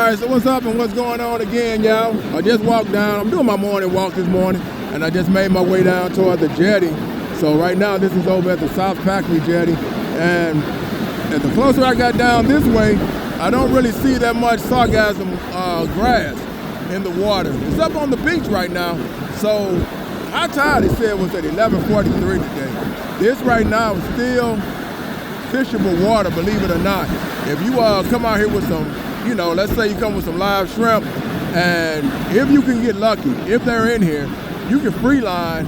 Alright, so what's up and what's going on again, y'all? I just walked down. I'm doing my morning walk this morning, and I just made my way down toward the jetty. So right now, this is over at the South Packery jetty, and the closer I got down this way, I don't really see that much sargassum grass in the water. It's up on the beach right now, so high tide, it said, was at 11:43 today. This right now is still fishable water, believe it or not. If you come out here with some, let's say you come with some live shrimp, and if you can get lucky, if they're in here, you can free line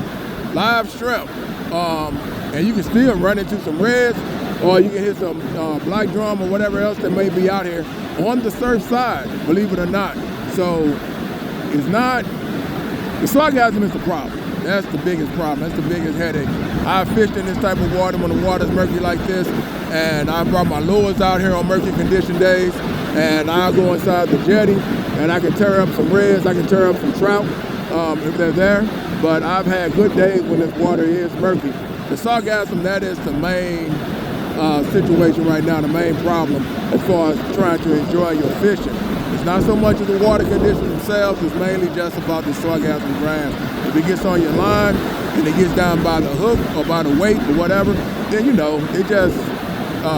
live shrimp, and you can still run into some reds, or you can hit some black drum or whatever else that may be out here on the surf side, believe it or not. So it's not, the sargassum is the problem. That's the biggest problem. That's the biggest headache. I've fished in this type of water when the water's murky like this, and I brought my lures out here on murky condition days, and I'll go inside the jetty, and I can tear up some reds, I can tear up some trout if they're there, but I've had good days when this water is murky. The sargassum, that is the main situation right now, the main problem as far as trying to enjoy your fishing. It's not so much of the water conditions themselves, it's mainly just about the sargassum grass. If it gets on your line and it gets down by the hook or by the weight or whatever, then it just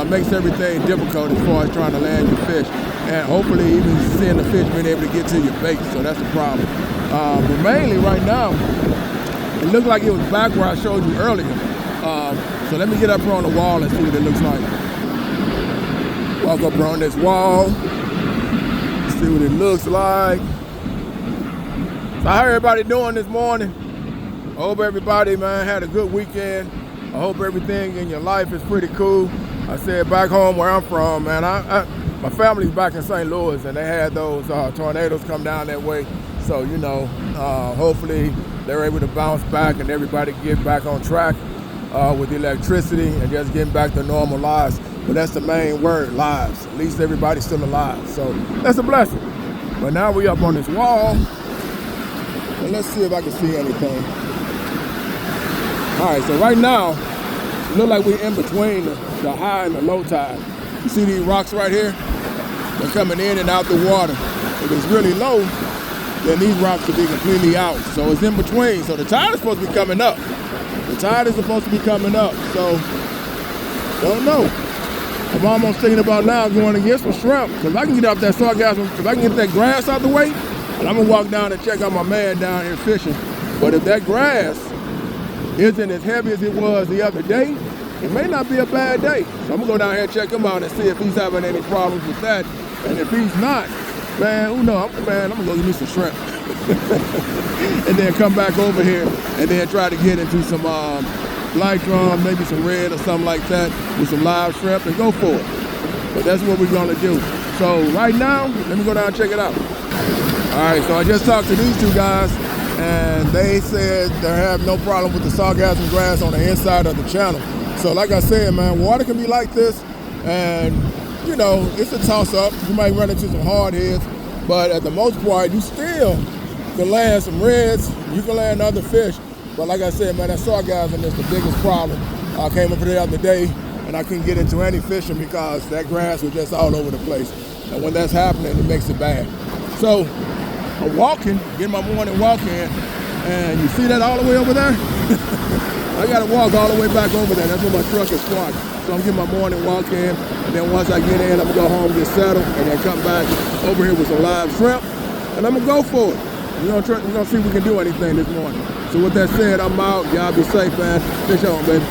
makes everything difficult as far as trying to land your fish. And hopefully even seeing the fish being able to get to your bait, so that's the problem. But mainly right now, it looked like it was back where I showed you earlier. So let me get up here on the wall and see what it looks like. Walk up here on this wall, see what it looks like. So how everybody doing this morning? I hope everybody, man, had a good weekend. I hope everything in your life is pretty cool. I said back home where I'm from, man, my family's back in St. Louis, and they had those tornadoes come down that way. So, hopefully they're able to bounce back and everybody get back on track with electricity and just getting back to normal lives. But that's the main word, lives. At least everybody's still alive. So that's a blessing. But now we up on this wall, and let's see if I can see anything. All right, so right now, it looks like we're in between the high and the low tide. You see these rocks right here? They're coming in and out the water. If it's really low, then these rocks will be completely out. So it's in between. So the tide is supposed to be coming up. The tide is supposed to be coming up. So, don't know. I'm almost thinking about now going to get some shrimp, because I can get off that sargassum, if I can get that grass out the way, and I'm going to walk down and check out my man down here fishing. But if that grass isn't as heavy as it was the other day, it may not be a bad day. So I'm going to go down here and check him out and see if he's having any problems with that. And if he's not, man, who knows? I'm going to go get me some shrimp. And then come back over here and then try to get into some light drum, maybe some red or something like that with some live shrimp and go for it. But that's what we're going to do. So right now, let me go down and check it out. All right, so I just talked to these two guys, and they said they have no problem with the sargassum grass on the inside of the channel. So like I said, man, water can be like this, and it's a toss-up. You might run into some hard heads, but at the most part, you still can land some reds, you can land other fish. But like I said, man, that sargassum is the biggest problem. I came up here the other day, and I couldn't get into any fishing because that grass was just all over the place. And when that's happening, it makes it bad. So I'm walking, getting my morning walk in, and you see that all the way over there? I gotta walk all the way back over there. That's where my truck is parked. So I'm getting my morning walk in, and then once I get in, I'm gonna go home, get settled, and then come back over here with some live shrimp, and I'm gonna go for it. We're gonna see if we can do anything this morning. So with that said, I'm out. Y'all be safe, man. Fish on, baby.